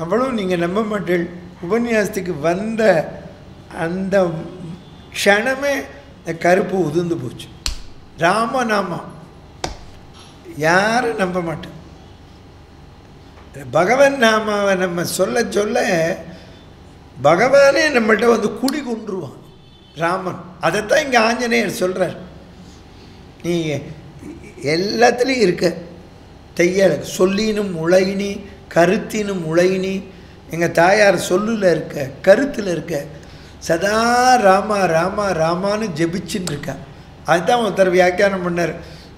அவ்வளோ நீங்கள் நம்ப மாட்டேள். உபன்யாசத்துக்கு வந்த அந்த க்ஷணமே இந்த கருப்பு உதிர்ந்து போச்சு. ராமநாமம் யாரும் நம்ப மாட்டேன். பகவன் நாமாவை நம்ம சொல்ல சொல்ல பகவானே நம்மள்கிட்ட வந்து குடி கொண்டுருவான் ராமன். அதைத்தான் இங்கே ஆஞ்சநேயர் சொல்கிறார். நீ எல்லாத்துலேயும் இருக்க தையல் சொல்லினும் உழையினி கருத்தினும் உழையினி. எங்கள் தாயார் சொல்லில் இருக்க, கருத்தில் இருக்க, சதா ராமா ராமா ராமான்னு ஜெபிச்சுன்னு இருக்கா. அதுதான் ஒருத்தர் வியாக்கியானம் பண்ணார்.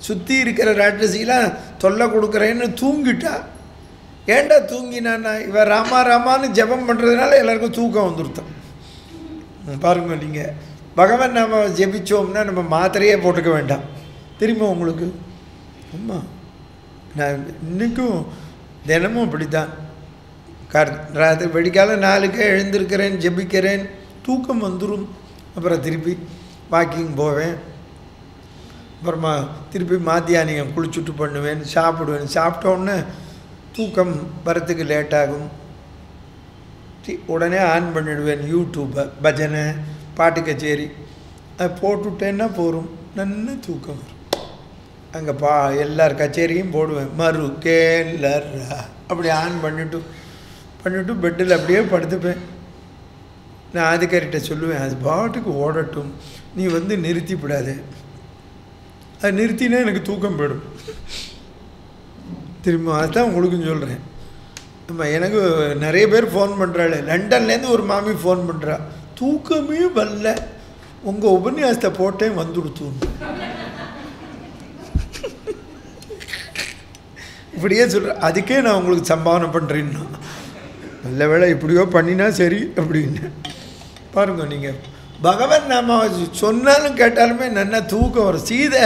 சுற்றி இருக்கிற ராட்சசிலாம் தொல்லை கொடுக்குறேன்னு தூங்கிட்டா. ஏண்டா தூங்கினான்னா, இவன் ராமா ராமான்னு ஜெபம் பண்ணுறதுனால எல்லாருக்கும் தூக்கம் வந்துருத்தோம். பாருங்க, நீங்கள் பகவான் நாம ஜெபிச்சோம்னா நம்ம மாத்திரையே போட்டுக்க வேண்டாம். தெரியுமா உங்களுக்கு? ஆமாம், நான் இன்றைக்கும் தினமும் அப்படித்தான். ராத்திரி வெடிக்காலம் 4க்கே எழுந்திருக்கிறேன், ஜெபிக்கிறேன், தூக்கம் வந்துடும். அப்புறம் திருப்பி வாக்கிங் போவேன். அப்புறமா திருப்பி மாத்தியானியம் குளிச்சுட்டு பண்ணுவேன், சாப்பிடுவேன். சாப்பிட்டோன்னே தூக்கம் வரத்துக்கு லேட்டாகும். உடனே ஆன் பண்ணிவிடுவேன் யூடியூப்பை, பஜனை, பாட்டு கச்சேரி. அது போட்டுவிட்டேன்னா போகும், நல்ல தூக்கம் வரும். அங்கே எல்லார் கச்சேரியும் போடுவேன். மறு கேலரா அப்படி ஆன் பண்ணிவிட்டு பெட்டில் அப்படியே படுத்துப்பேன். நான் ஆதிக்காரிட்ட சொல்லுவேன், அது பாட்டுக்கு ஓடட்டும், நீ வந்து நிறுத்திவிடாது. அது நிறுத்தினா எனக்கு தூக்கம் போயிடும். திரும்ப அதுதான் உங்களுக்கும் சொல்கிறேன். ஆமாம், எனக்கு நிறைய பேர் ஃபோன் பண்ணுறாள். லண்டன்லேருந்து ஒரு மாமி ஃபோன் பண்ணுறா, தூக்கமே வரல, உங்கள் உபன்யாசத்தை போட்டேன் வந்துடுத்தூன்னு. இப்படியே சொல்கிறேன். அதுக்கே நான் உங்களுக்கு சம்பாவனை பண்ணுறேன்னா, நல்ல வேளை இப்படியோ பண்ணினா சரி அப்படின்னு. பாருங்க, நீங்கள் பகவன் நாமாவை சொன்னாலும் கேட்டாலுமே நல்லா தூக்கம் வரும். சீதை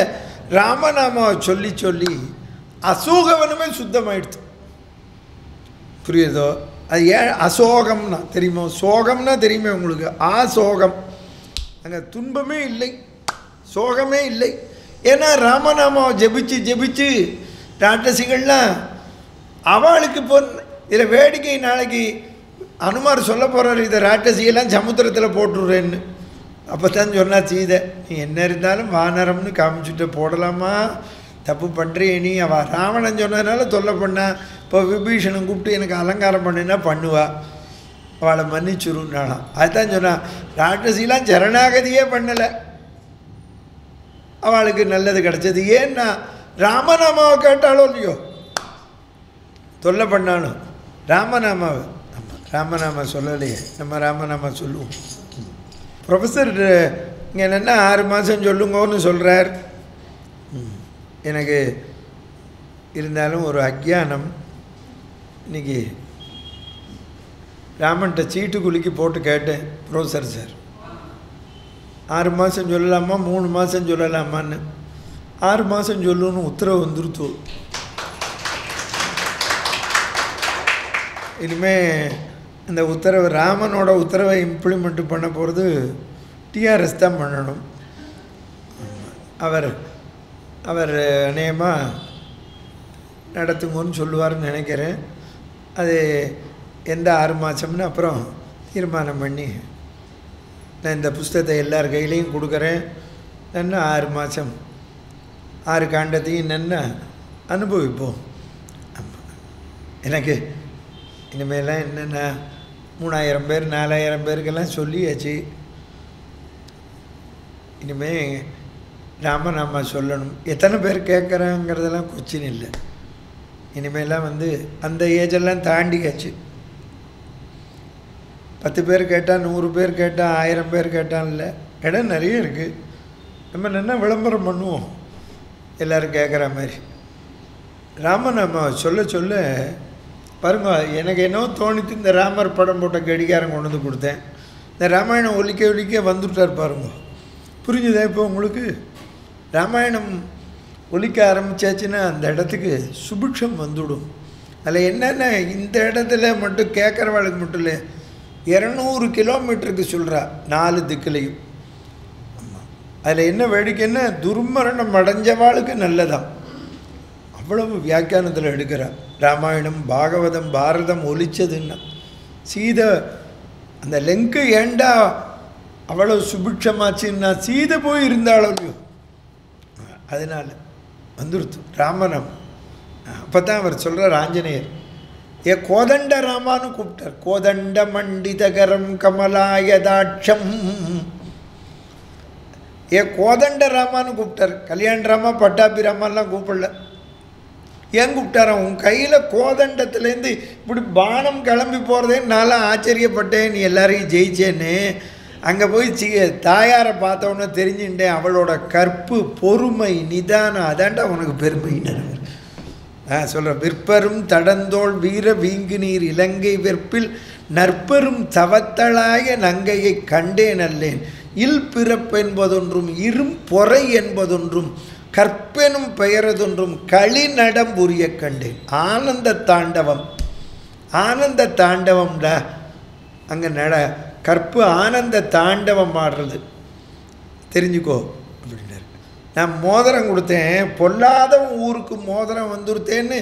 ராமநாமாவை சொல்லி சொல்லி அசோகவனமே சுத்தமாயிடுச்சு. புரியுதோ? அது ஏன் அசோகம்னா தெரியுமோ? சோகம்னா தெரியுமே உங்களுக்கு? ஆசோகம், அங்கே துன்பமே இல்லை, சோகமே இல்லை. ஏன்னா ராமநாமாவை ஜெபிச்சு ஜெபிச்சு ராட்சசிகள்லாம் அவளுக்கு இதில் வேடிக்கை. நாளைக்கு அனுமார் சொல்ல போகிறார், இதை ராட்சசியெல்லாம் சமுத்திரத்தில் போட்டுடுறேன்னு. அப்போ தான் சொன்னா சீதை, நீ என்ன இருந்தாலும் வானரம்னு காமிச்சுட்டு போடலாமா, தப்பு பண்ணுறியே நீ. அவள் ராவணன் சொன்னதுனால தொல்லை பண்ணா. இப்போ விபீஷணன் கூப்பிட்டு எனக்கு அலங்காரம் பண்ணுன்னா பண்ணுவா, அவளை மன்னிச்சுருன்னாலாம். அதுதான் சொன்னான், ராட்சசிலாம் சரணாகதியே பண்ணலை, அவளுக்கு நல்லது கிடச்சது. ஏன்னா ராமநாமாவை கேட்டாலோ இல்லையோ, தொல்லை பண்ணாலும் ராமநாமாவை. ஆமாம், ராமநாமா சொல்லலையே, நம்ம ராமநாமா சொல்லுவோம். ப்ரொஃபஸர் இங்கே என்னென்னா 6 மாதம் சொல்லுங்கன்னு சொல்கிறார். எனக்கு இருந்தாலும் ஒரு அக்ஞானம். இன்றைக்கி ராமன்கிட்ட சீட்டு குலுக்கி போட்டு கேட்டேன், ப்ரொஃபஸர் சார் 6 மாதம் சொல்லலாமா 3 மாதம் சொல்லலாமான்னு. 6 மாதம் சொல்லுன்னு உத்தரவு வந்துருத்து. இனிமேல் இந்த உத்தரவு, ராமனோட உத்தரவை இம்ப்ளிமெண்ட் பண்ண போகிறது டிஆர்எஸ் தான் பண்ணணும். அவர் அநேகமாக நடத்துங்கன்னு சொல்லுவார்னு நினைக்கிறேன். அது எந்த 6 மாதம்னு அப்புறம் தீர்மானம் பண்ணி நான் இந்த புஸ்தகத்தை எல்லார் கையிலையும் கொடுக்குறேன். நல்லா 6 மாதம் 6 காண்டத்தையும் நல்லா அனுபவிப்போம். எனக்கு இனிமேலாம் என்னென்ன 3000 பேர் 4000 பேருக்கெல்லாம் சொல்லியாச்சு. இனிமேல் ராமநாமா சொல்லணும். எத்தனை பேர் கேட்குறாங்கிறதெல்லாம் கொச்சின் இல்லை. இனிமேலாம் வந்து அந்த ஏஜெல்லாம் தாண்டியாச்சு. 10 பேர் கேட்டால் 100 பேர் கேட்டால் 1000 பேர் கேட்டால் இல்லை, இடம் நிறைய இருக்குது. நம்ம என்ன விளம்பரம் பண்ணுவோம் எல்லோரும் கேட்குற மாதிரி. ராமநாமா சொல்ல சொல்ல பாருங்க, எனக்கு என்னவோ தோணித்து. இந்த ராமர் படம் போட்ட கடிகாரம் கொண்டு வந்து கொடுத்தேன். இந்த ராமாயணம் ஒலிக்க வந்துட்டார் பாருங்க. புரிஞ்சுதா இப்போ உங்களுக்கு? ராமாயணம் ஒலிக்க ஆரம்பித்தாச்சுன்னா அந்த இடத்துக்கு சுபிக்ஷம் வந்துவிடும். அதில் என்னென்ன இந்த இடத்துல மட்டும் கேட்குறவாளுக்கு மட்டும் இல்லை, 200 கிலோமீட்டருக்கு சொல்கிறா 4 திக்குலையும். ஆமாம், அதில் என்ன வேடிக்கைன்னா துர்மரணம் அடைஞ்சவாளுக்கு நல்லதான். அவ்வளவு வியாக்கியானத்தில் எடுக்கிறார். ராமாயணம் பாகவதம் பாரதம் ஒலிச்சதுன்னா சீதை அந்த லெங்கு ஏண்டா அவ்வளோ சுபிட்சமாச்சுன்னா சீதை போய் இருந்தாலும் இல்லையோ அதனால் வந்துடுத்து ராமனம். அப்போ தான் அவர் சொல்கிறார் ஆஞ்சநேயர் கோதண்ட ராமான்னு கூப்பிட்டார். கோதண்ட மண்டிதகரம் கமலாயதாட்சம் கோதண்ட ராமான்னு கூப்பிட்டார். கல்யாண ராமா பட்டாபி ராமான்லாம் கூப்பிடல. ஏன் கூப்பிட்டாரா? உன் கையில் கோதண்டத்துலேருந்து இப்படி பானம் கிளம்பி போகிறதே நான்லாம் ஆச்சரியப்பட்டேன். நீ எல்லாரையும் ஜெயிச்சேன்னு அங்கே போய் தாயாரை பார்த்தவொன்னே தெரிஞ்சுட்டேன். அவளோட கற்பு பொறுமை நிதானம் அதாண்டா உனக்கு பெருமையினர். சொல்கிறேன். விற்பரும் தடந்தோள் வீர வீங்கு நீர் இலங்கை வெற்பில் நற்பெரும் தவத்தளாய நங்கையை கண்டேன் அல்லேன். இல் பிறப்பென்பதொன்றும் இரும் பொறை என்பதொன்றும் கற்பெனும் பெயரதொன்றும் களி நடம் புரிய கண்டேன். ஆனந்த தாண்டவம். ஆனந்த தாண்டவம்டா அங்கே கற்பு ஆனந்த தாண்டவம் ஆடுறது தெரிஞ்சுக்கோ அப்படின்னாரு. நான் மோதிரம் கொடுத்தேன். பொல்லாதவன் ஊருக்கு மோதிரம் வந்துருத்தேன்னு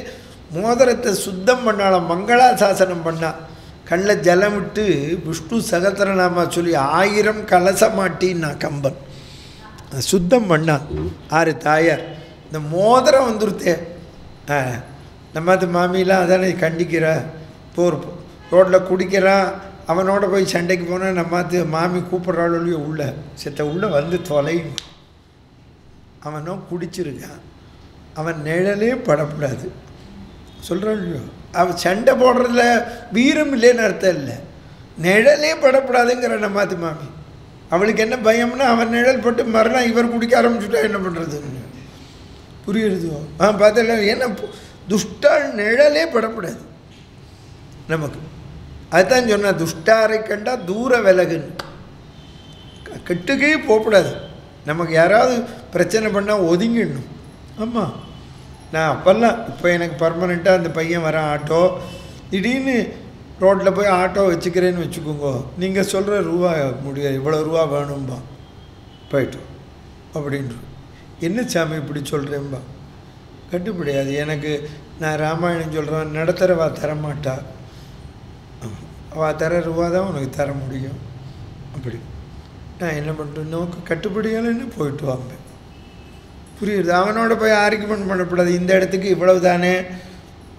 மோதிரத்தை சுத்தம் பண்ணாலும் மங்களாசாசனம் பண்ணா கண்ணில் ஜலம் விட்டு விஷ்ணு சகத்திரநாமா சொல்லி 1000 கலசமாட்டின்னா கம்பன் சுத்தம் பண்ணான். 6 தாயார். இந்த மோதிரம் வந்துருத்தே நம்மது மாமிலாம் அதானே கண்டிக்கிறா. போர் ரோட்டில் குடிக்கிறான். அவனோட போய் சண்டைக்கு போனால் நம்மாத்து மாமி கூப்பிட்றாளோ உள்ள செத்த உள்ளே வந்து தொலை. அவனோ குடிச்சிருக்கான். அவன் நிழலே படக்கூடாது சொல்கிறான் இல்லையோ. அவன் சண்டை போடுறதுல வீரம் இல்லைன்னு அர்த்தம் இல்லை. நிழலே படக்கூடாதுங்கிற நம்மாத்து மாமி. அவளுக்கு என்ன பயம்னா அவன் நிழல் போட்டு மறுநாள் இவர் குடிக்க ஆரம்பிச்சுட்டா என்ன பண்ணுறது புரியுறதோ? பார்த்தல ஏன்னா துஷ்டால் நிழலே படக்கூடாது நமக்கு. அதுதான் சொன்னா துஷ்டாரை கண்டா தூர விலகுன்னு. கெட்டுக்கே போகக்கூடாது. நமக்கு யாராவது பிரச்சனை பண்ணால் ஒதுங்கிடணும். ஆமாம். நான் அப்போல்லாம் இப்போ எனக்கு பர்மனெண்ட்டாக அந்த பையன் வரான் ஆட்டோ திடீர்னு ரோட்டில் போய் ஆட்டோ வச்சுக்கிறேன்னு வச்சுக்கோங்க. நீங்கள் சொல்கிற ரூபா முடியாது, இவ்வளோ ரூபா வேணும்பா போய்ட்டோம் அப்படின்ற. என்ன சாமி இப்படி சொல்கிறேன்பா? கட்டுப்படியாது எனக்கு. நான் ராமாயணம் சொல்கிறேன். நடத்துகிறவா தரமாட்டா. அவள் தர ரூபா தான் உனக்கு தர முடியும். அப்படி நான் என்ன பண்ணுறேன்? நோக்கு கட்டுப்படியாலன்னு போயிட்டு வாங்க. புரியுது? அவனோட போய் ஆர்கியூமெண்ட் பண்ணக்கூடாது. இந்த இடத்துக்கு இவ்வளவு தானே,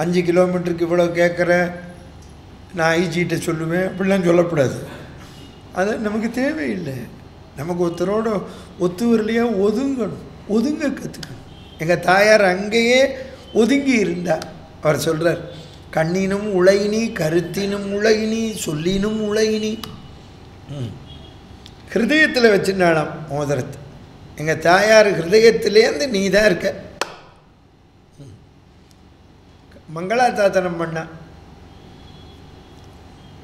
5 கிலோமீட்டருக்கு இவ்வளோ கேட்குறேன், நான் ஐஜிகிட்ட சொல்லுவேன் அப்படிலாம் சொல்லக்கூடாது. அது நமக்கு தேவையில்லை. நமக்கு ஒருத்தரோட ஒத்து வரலையா ஒதுங்கணும். ஒதுங்க கற்றுக்கணும். எங்கள் தாயார் அங்கேயே ஒதுங்கி இருந்தார். அவர் சொல்கிறார், கண்ணினும் உழையினி கருத்தினும் உழையினி சொல்லினும் உழையினி. ஹிருதயத்தில் வச்சுனாலாம் மோதிரத்தை. எங்கள் தாயார் ஹிருதயத்திலேருந்து நீ தான் இருக்க. மங்களாசாசனம் பண்ண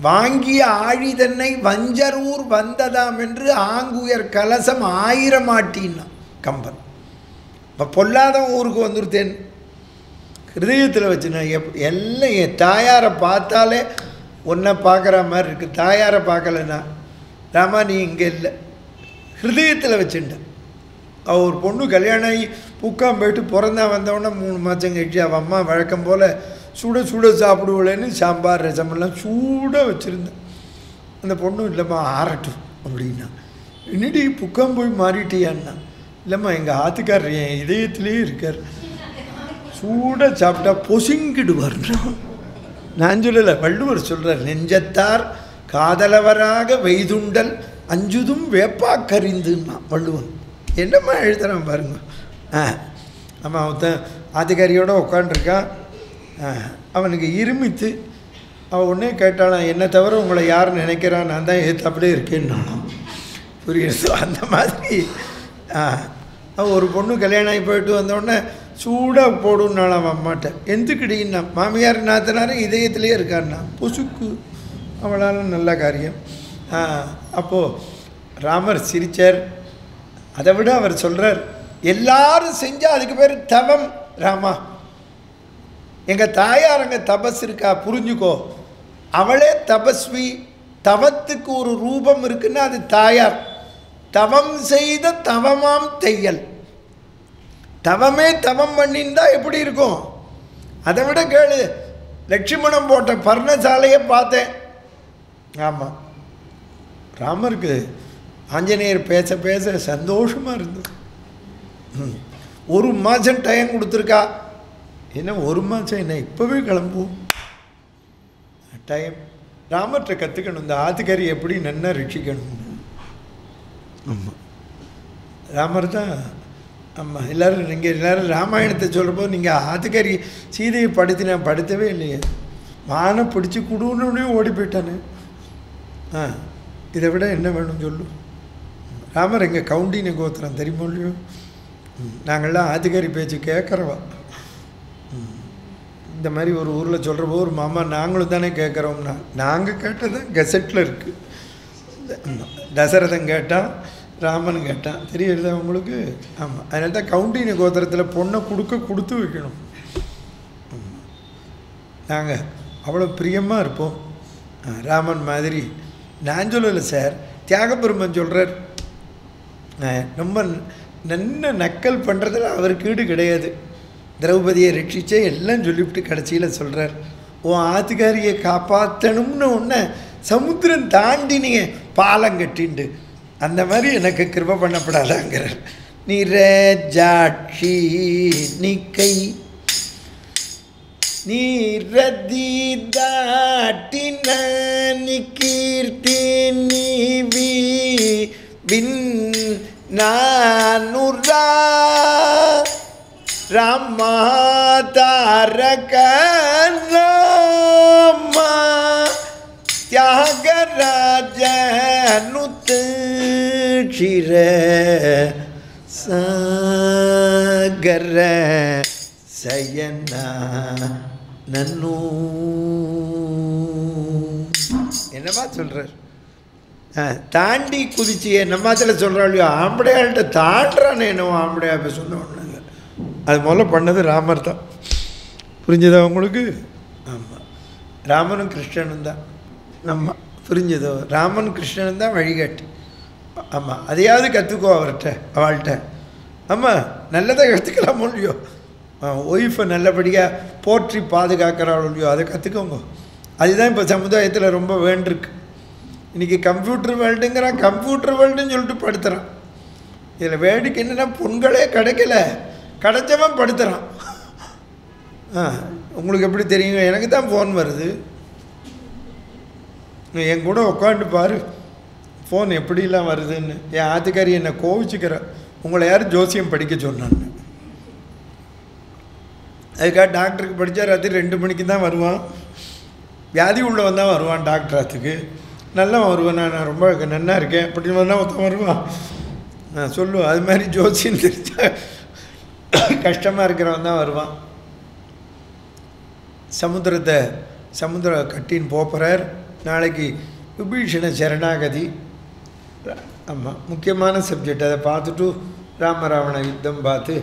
வாங்கிய ஆழிதன்னை வஞ்சரூர் வந்ததாம் என்று ஆங்குயர் கலசம் 1000 ஆட்டின்னா கம்பன். இப்போ பொல்லாதவன் ஊருக்கு வந்துருத்தேன் ஹிருதயத்தில் வச்சுனா எல்லாம் என் தாயாரை பார்த்தாலே ஒன்றை பார்க்குற மாதிரி இருக்குது. தாயாரை பார்க்கலன்னா ராமா நீ இங்கே இல்லை. ஹிருதயத்தில் வச்சுட்டேன். அவள் ஒரு பொண்ணு கல்யாணம் ஆகி புக்காம் போயிட்டு பிறந்தா வந்தவொடனே 3 மாதம் கழிச்சு அவள் அம்மா வழக்கம் போல் சுட சுட சாப்பிடுவலேன்னு சாம்பார் ரசமெல்லாம் சூடாக வச்சுருந்தேன். அந்த பொண்ணு இல்லைம்மா ஆறட்டும் அப்படின்னா. என்னடி புக்காம் போய் மாறிட்டியான்னா, இல்லைம்மா எங்கள் ஆத்துக்காரர் என் இதயத்திலே இருக்கார், சூடாக சாப்பிட்டா பொசுங்கிடுவார்னா. நான் சொல்லலை, வள்ளுவர் சொல்கிறார், நெஞ்சத்தார் காதலவராக வெய்துண்டல் அஞ்சுதும் வேப்பாக்கறிந்துன்னா வள்ளுவன். என்னம்மா எழுதுறான் பாருங்க. ஆமாம், அவன் ஆத்துக்காரியோடு உட்காண்டிருக்கான். அவனுக்கு இருமித்து அவன் ஒன்றே கேட்டாலாம், என்னை தவிர உங்களை யார் நினைக்கிறான், நான் தான் அப்படியே இருக்கேன்னு. புரியுது? அந்த மாதிரி அவன் ஒரு பொண்ணு கல்யாணம் ஆகி போயிட்டு வந்தோடனே சூடாக போடுன்னாலாம் அவன் அம்மாட்ட. எந்துக்கிடின்னா மாமியார் நாத்தனாரும் இதயத்திலே இருக்கான்னா பொசுக்கு. அவளால் நல்ல காரியம். அப்போது ராமர் சிரிச்சார். அதை விட அவர் சொல்கிறார், எல்லாரும் செஞ்சால் அதுக்கு பேர் தவம். ராமா, எங்கள் தாயார் அங்கே தபஸ் இருக்கா, புரிஞ்சுக்கோ. அவளே தபஸ்வி. தவத்துக்கு ஒரு ரூபம் இருக்குன்னா அது தாயார். தவம் செய்த தவமாம் தையல். தவமே தவம் பண்ணியிருந்தா எப்படி இருக்கும்? அதை விட கேளு, லட்சுமணன் போட்ட பர்ணசாலையை பார்த்தேன். ஆமாம், ராமருக்கு ஆஞ்சநேயர் பேச பேச சந்தோஷமாக இருந்தது. 1 மாதம் டைம் கொடுத்துருக்கா. என்ன 1 மாதம் என்ன, இப்போவே கிளம்புவோம். டைம் ராமர்கிட்ட கற்றுக்கணும், இந்த ஆத்துக்கறி எப்படி நன்னா ரட்சிக்கணும். ஆமாம், ராமர் தான். ஆமாம், எல்லோரும் நீங்கள் எல்லோரும் ராமாயணத்தை சொல்கிறப்போ நீங்கள் ஆத்துக்கறி சீதையை நான் படுத்தவே இல்லையே, மானை பிடிச்சி குடுன்னு ஓடி போயிட்டானே. இதை விட என்ன வேணும் சொல்லு. ராமர் எங்கள் கவுண்டின கோத்திரம் தெரியுமோ இல்லையோ, நாங்கள்லாம் ஆத்துக்கறி பேச்சு கேட்குறவா. இந்த மாதிரி ஒரு ஊரில் சொல்கிறப்போ ஒரு மாமா நாங்களும் தானே கேட்குறோம்னா, நாங்கள் கேட்டது கெசட்டில் இருக்குது. தசரதன் கேட்டான், ராமன் கேட்டான், தெரியுது உங்களுக்கு. ஆமாம், அதனால தான் கவுண்டின கோத்திரத்தில் பொண்ணை கொடுத்து வைக்கணும். நாங்கள் அவ்வளோ பிரியமாக இருப்போம். ராமன் மாதிரி நான் சொல்லலை சார், தியாகபெருமன் சொல்கிறார். ரொம்ப நல்ல நக்கல் பண்ணுறதுல அவருக்கு ஈடு கிடையாது. திரௌபதியை ரட்சிச்சே எல்லாம் சொல்லிவிட்டு கடைசியில் சொல்கிறார், உன் ஆத்துக்காரியை காப்பாற்றணும்னு ஒன்று சமுத்திரம் தாண்டி நீங்கள் பாலம் கட்டிண்டு அந்த மாதிரி எனக்கு கிருபை பண்ணப்படாதாங்கிறார். நிரஜாட்சி நிக்கை நீரதி தாட்டின நிகீர்த்தி நீவி பின் நானுரா ராமா தாரக ராமா தியாகராஜ நுத்து க்ஷிர சாகர சயனா நன்னு. என்னமா சொல்கிறார்? தாண்டி குதிச்சியே நம்மத்தில் சொல்கிறாள் இல்லையோ, ஆம்படையாள்கிட்ட தாண்டுறானே என்னவோ ஆம்படையா இப்போ சொன்ன ஒன்றுங்க. அது முதல்ல பண்ணது ராமர் தான். புரிஞ்சதா உங்களுக்கு? ஆமாம், ராமனும் கிருஷ்ணனும் தான். ஆமாம், புரிஞ்சதோ? ராமன் கிருஷ்ணனும் தான் வழிகாட்டு. ஆமாம், அதையாவது கற்றுக்கோ அவள்கிட்ட. ஆமாம், நல்லதாக கற்றுக்கலாமோ இல்லையோ. ஒய்ஃபை நல்லபடியாக போற்றி பாதுகாக்கிறாளோ இல்லையோ, அதை கற்றுக்கோங்க. அதுதான் இப்போ சமுதாயத்தில் ரொம்ப வேண்டிருக்கு. இன்றைக்கி கம்ப்யூட்டர் வேர்ல்டுங்கிறான், கம்ப்யூட்டர் வேர்ல்டுன்னு சொல்லிட்டு படுத்துகிறான். இதில் வேடிக்கை என்னென்னா, பொண்களே கிடைக்கல, கிடைச்சவன் படுத்துகிறான். உங்களுக்கு எப்படி தெரியுங்க? எனக்கு தான் ஃபோன் வருது. என் கூட உட்காந்து பாரு ஃபோன் எப்படிலாம் வருதுன்னு. என் ஆத்துக்காரி என்னை கோவிச்சுக்கிற, உங்களை யார் ஜோசியம் படிக்க சொன்னான்னு. அதுக்காக டாக்டருக்கு படித்தா ராத்திரி 2 மணிக்கு தான் வருவான். வியாதி உள்ளவன் தான் வருவான் டாக்டராத்துக்கு. நல்லா வருவேன், நான் ரொம்ப நன்னா இருக்கேன் அப்படின்னு வந்தால் ஒருத்தன் வருவான். நான் சொல்லுவேன், அது மாதிரி ஜோசியம் தெரிஞ்சா கஷ்டமாக இருக்கிறவன் தான் வருவான். சமுத்திரம் கட்டின்னு போகிறார். நாளைக்கு விபீஷண சரணாகதி. ஆமாம், முக்கியமான சப்ஜெக்ட். அதை பார்த்துட்டு ராமராவண யுத்தம் பார்த்து